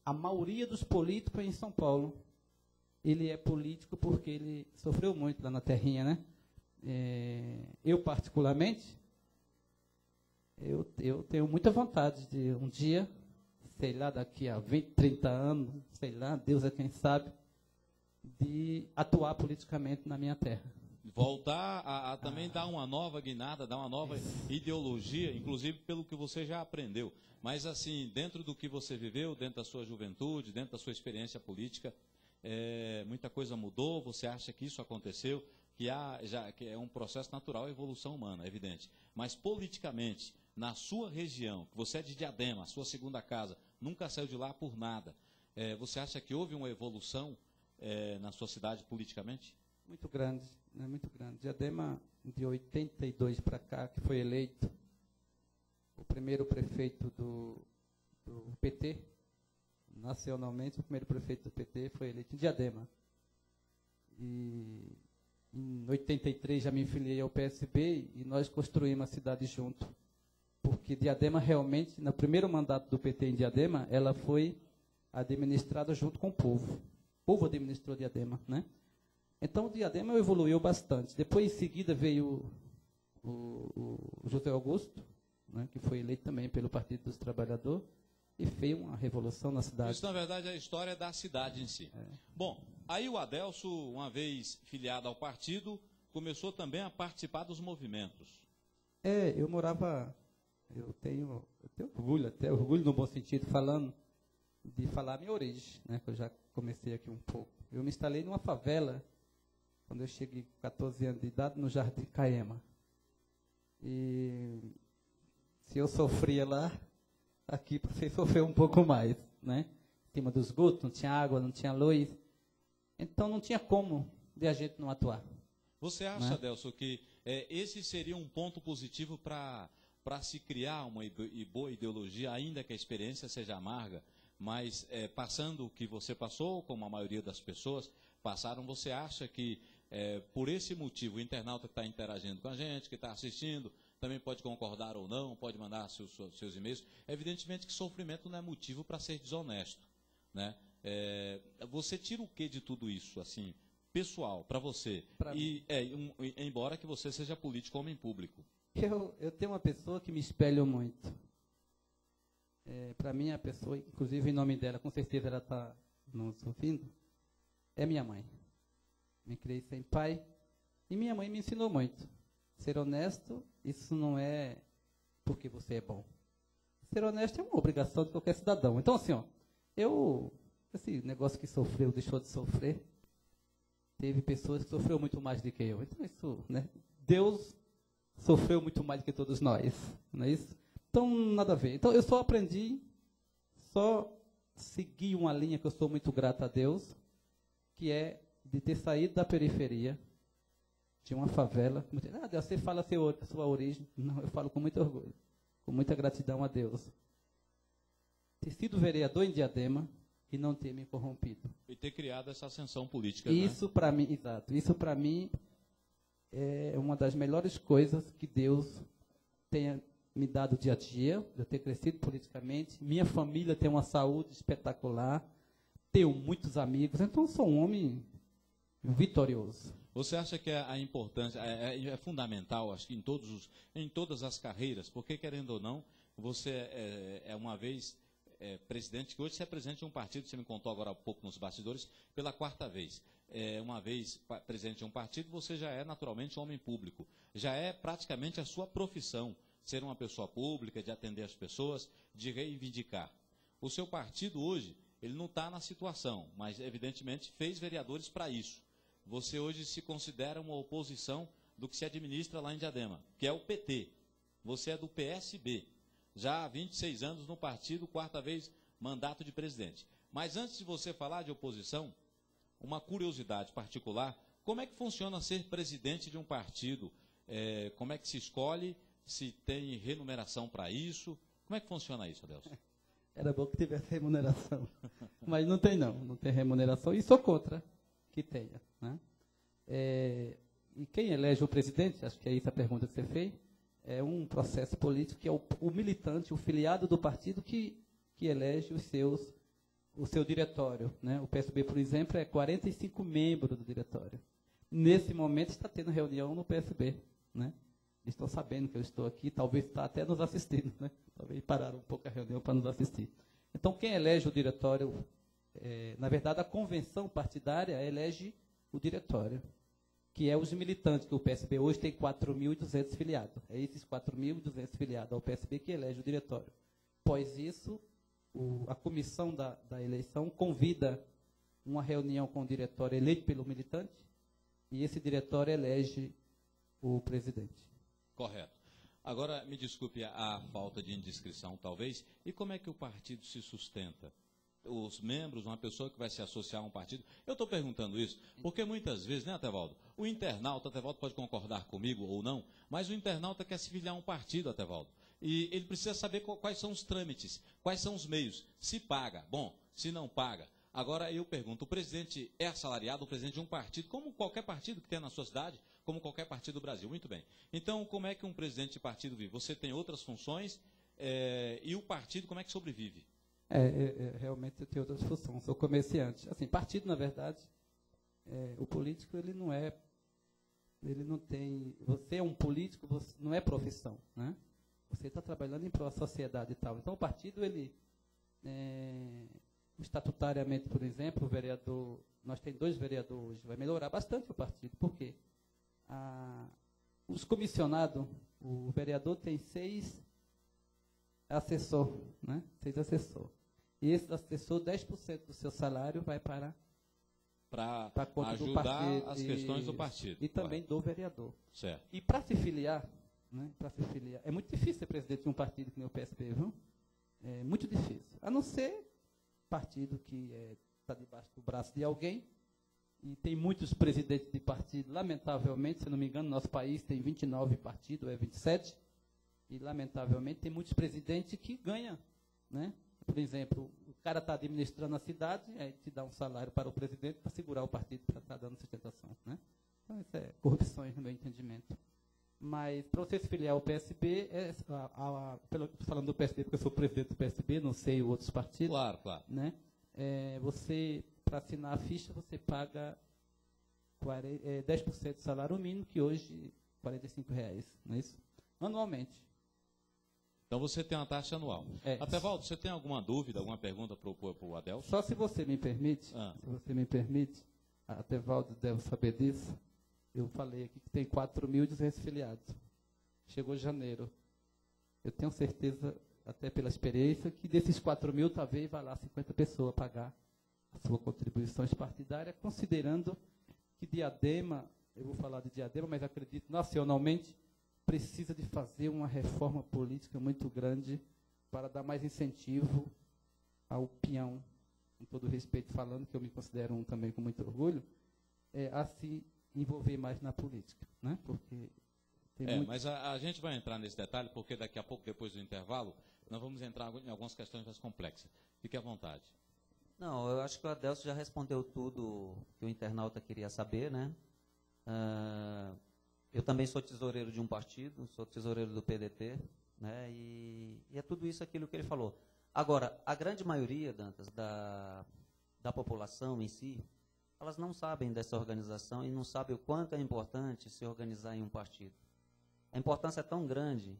a maioria dos políticos em São Paulo, ele é político porque ele sofreu muito lá na terrinha, né? Eu, particularmente, eu tenho muita vontade de um dia, sei lá, daqui a 20, 30 anos, sei lá, Deus é quem sabe, de atuar politicamente na minha terra. Voltar a também dar uma nova guinada, dar uma nova ideologia, inclusive pelo que você já aprendeu. Mas, assim, dentro do que você viveu, dentro da sua juventude, dentro da sua experiência política, muita coisa mudou? Você acha que isso aconteceu? Que é um processo natural, a evolução humana, é evidente. Mas, politicamente, na sua região, que você é de Diadema, a sua segunda casa, nunca saiu de lá por nada, você acha que houve uma evolução na sua cidade politicamente? Muito grande, né, muito grande. Diadema, de 82 para cá, que foi eleito o primeiro prefeito do PT, nacionalmente, o primeiro prefeito do PT foi eleito em Diadema. E em 83 já me filiei ao PSB e nós construímos a cidade junto. Porque Diadema realmente, no primeiro mandato do PT em Diadema, ela foi administrada junto com o povo. O povo administrou Diadema, né? Então, o Diadema evoluiu bastante. Depois, em seguida, veio o José Augusto, né, que foi eleito também pelo Partido dos Trabalhadores, e fez uma revolução na cidade. Isso, na verdade, é a história da cidade em si. Bom, aí o Adelso, uma vez filiado ao partido, começou também a participar dos movimentos. Eu morava... Eu tenho orgulho, até orgulho no bom sentido, de falar a minha origem, né, que eu já comecei aqui um pouco. Eu me instalei numa favela, quando eu cheguei com 14 anos de idade, no Jardim Caema. E se eu sofria lá, aqui você sofreu um pouco mais, né? Em cima dos esgotos, não tinha água, não tinha luz. Então não tinha como de a gente não atuar. Você acha, né, Adelso, que esse seria um ponto positivo para se criar uma boa ideologia, ainda que a experiência seja amarga, mas passando o que você passou, como a maioria das pessoas passaram, você acha que, por esse motivo, o internauta que está interagindo com a gente, que está assistindo, também pode concordar ou não, pode mandar seus e-mails, evidentemente que sofrimento não é motivo para ser desonesto, né? Você tira o que de tudo isso, assim, pessoal, para você, embora que você seja político, homem público? Eu tenho uma pessoa que me espelho muito. Para mim, a pessoa, inclusive em nome dela, com certeza ela está nos ouvindo, é minha mãe. Me criei sem pai e minha mãe me ensinou muito. Ser honesto, isso não é porque você é bom. Ser honesto é uma obrigação de qualquer cidadão. Então, assim, esse negócio que sofreu, deixou de sofrer, teve pessoas que sofreram muito mais do que eu. Então, isso, né? Deus sofreu muito mais do que todos nós, não é isso? Então, nada a ver. Então, eu só aprendi, só segui uma linha que eu sou muito grato a Deus, que é de ter saído da periferia, de uma favela. Deus, você fala a sua origem. Não, eu falo com muito orgulho, com muita gratidão a Deus. Ter sido vereador em Diadema e não ter me corrompido. E ter criado essa ascensão política. Isso, né? Para mim, exato. Isso, para mim, é uma das melhores coisas que Deus tenha me dado dia a dia, de eu ter crescido politicamente. Minha família tem uma saúde espetacular, tenho muitos amigos, então sou um homem vitorioso. Você acha que a importância é fundamental, acho que em todas as carreiras, porque, querendo ou não, você uma vez presidente, que hoje você é presidente de um partido, você me contou agora há pouco nos bastidores, pela quarta vez. Uma vez presidente de um partido, você já é naturalmente um homem público. Já é praticamente a sua profissão, ser uma pessoa pública, de atender as pessoas, de reivindicar. O seu partido hoje, ele não está na situação, mas evidentemente fez vereadores para isso. Você hoje se considera uma oposição do que se administra lá em Diadema, que é o PT. Você é do PSB. Já há 26 anos no partido, quarta vez mandato de presidente. Mas antes de você falar de oposição, uma curiosidade particular, como é que funciona ser presidente de um partido? Como é que se escolhe? Se tem remuneração para isso? Como é que funciona isso, Adelso? Era bom que tivesse remuneração, mas não tem não tem remuneração e sou contra que tenha, né? E quem elege o presidente, acho que é essa a pergunta que você fez, é um processo político que é o militante, o filiado do partido que elege os seus o seu diretório, né? O PSB, por exemplo, é 45 membros do diretório. Nesse momento está tendo reunião no PSB, né? Eles estão sabendo que eu estou aqui, talvez está até nos assistindo, né? Talvez pararam um pouco a reunião para nos assistir. Então, quem elege o diretório, na verdade, a convenção partidária elege o diretório, que é os militantes, que o PSB hoje tem 4.200 filiados. É esses 4.200 filiados ao PSB que elege o diretório. Após isso, a comissão da eleição convida uma reunião com o diretório eleito pelo militante, e esse diretório elege o presidente. Correto. Agora, me desculpe a falta de indiscrição, talvez, e como é que o partido se sustenta? Os membros, uma pessoa que vai se associar a um partido. Eu estou perguntando isso porque muitas vezes, né, Atevaldo? O internauta, Atevaldo pode concordar comigo ou não, mas o internauta quer se filiar a um partido, Atevaldo. E ele precisa saber quais são os trâmites, quais são os meios. Se paga, bom, se não paga. Agora eu pergunto, o presidente é assalariado, o presidente de um partido, como qualquer partido que tem na sua cidade, como qualquer partido do Brasil. Muito bem. Então, como é que um presidente de partido vive? Você tem outras funções e o partido, como é que sobrevive? Realmente eu tenho outras funções, sou comerciante. Assim, partido, na verdade, o político, ele não tem, você é um político, você não é profissão, né? Você está trabalhando em prol da sociedade e tal. Então, o partido, estatutariamente, por exemplo, o vereador, nós temos 2 vereadores hoje, vai melhorar bastante o partido. Por quê? Os comissionados, o vereador tem 6 assessor, né? 6 assessor. E esse assessor, 10% do seu salário vai para a conta ajudar do partido, as questões do partido. E também do vereador. Certo. E para se filiar, né? Para se filiar, é muito difícil ser presidente de um partido que nem o PSB, viu? É muito difícil. A não ser partido que está debaixo do braço de alguém. E tem muitos presidentes de partido, lamentavelmente, se não me engano, nosso país tem 29 partidos, 27. E, lamentavelmente, tem muitos presidentes que ganham, né? Por exemplo, o cara está administrando a cidade, aí te dá um salário para o presidente para segurar o partido, para estar dando sustentação, né? Então, isso é corrupções, no meu entendimento. Mas, para você se filiar ao PSB, falando do PSB, porque eu sou presidente do PSB, não sei outros partidos. Claro, claro. Né? Você, para assinar a ficha, você paga 10% do salário mínimo, que hoje é R$45, não é isso? Anualmente. Então você tem uma taxa anual. Atevaldo, você tem alguma dúvida, alguma pergunta para o Adelson? Só se você me permite, Atevaldo deve saber disso, eu falei aqui que tem 4.200 filiados. Chegou janeiro. Eu tenho certeza, até pela experiência, que desses 4.000, talvez vá lá 50 pessoas pagar a sua contribuição partidária, considerando que Diadema, eu vou falar de Diadema, mas acredito nacionalmente, precisa de fazer uma reforma política muito grande para dar mais incentivo ao peão, com todo respeito falando, que eu me considero um também com muito orgulho, a se envolver mais na política, né? Porque tem mas a gente vai entrar nesse detalhe, porque daqui a pouco, depois do intervalo, nós vamos entrar em algumas questões mais complexas. Fique à vontade. Não, eu acho que o Adelson já respondeu tudo que o internauta queria saber, né? Eu também sou tesoureiro de um partido, sou tesoureiro do PDT, né? E é tudo isso aquilo que ele falou. Agora, a grande maioria, Dantas, da população em si, elas não sabem dessa organização e não sabem o quanto é importante se organizar em um partido. A importância é tão grande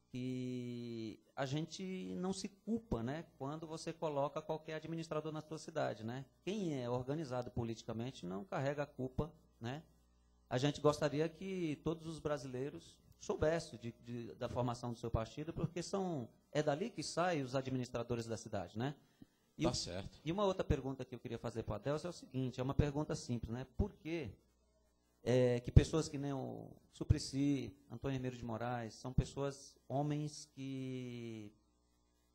que a gente não se culpa, né, quando você coloca qualquer administrador na sua cidade, né? Quem é organizado politicamente não carrega a culpa, né? A gente gostaria que todos os brasileiros soubessem da formação do seu partido, porque é dali que saem os administradores da cidade, né? Tá certo. E uma outra pergunta que eu queria fazer para o Adelson é o seguinte, é uma pergunta simples, né? Por que pessoas que nem o Suplicy, Antônio Hermeiro de Moraes, são pessoas, homens que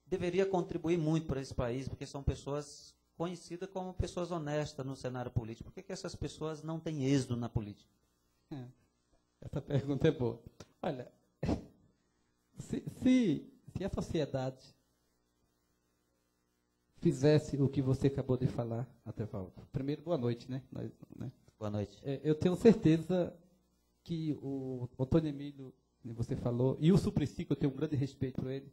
deveriam contribuir muito para esse país, porque são pessoas conhecidas como pessoas honestas no cenário político. Por que essas pessoas não têm êxito na política? Essa pergunta é boa. Olha, se a sociedade fizesse o que você acabou de falar, Atevaldo. Primeiro, boa noite, né? Boa noite. Eu tenho certeza que o Antônio Emílio, que você falou, e o Suplicy, que eu tenho um grande respeito por ele,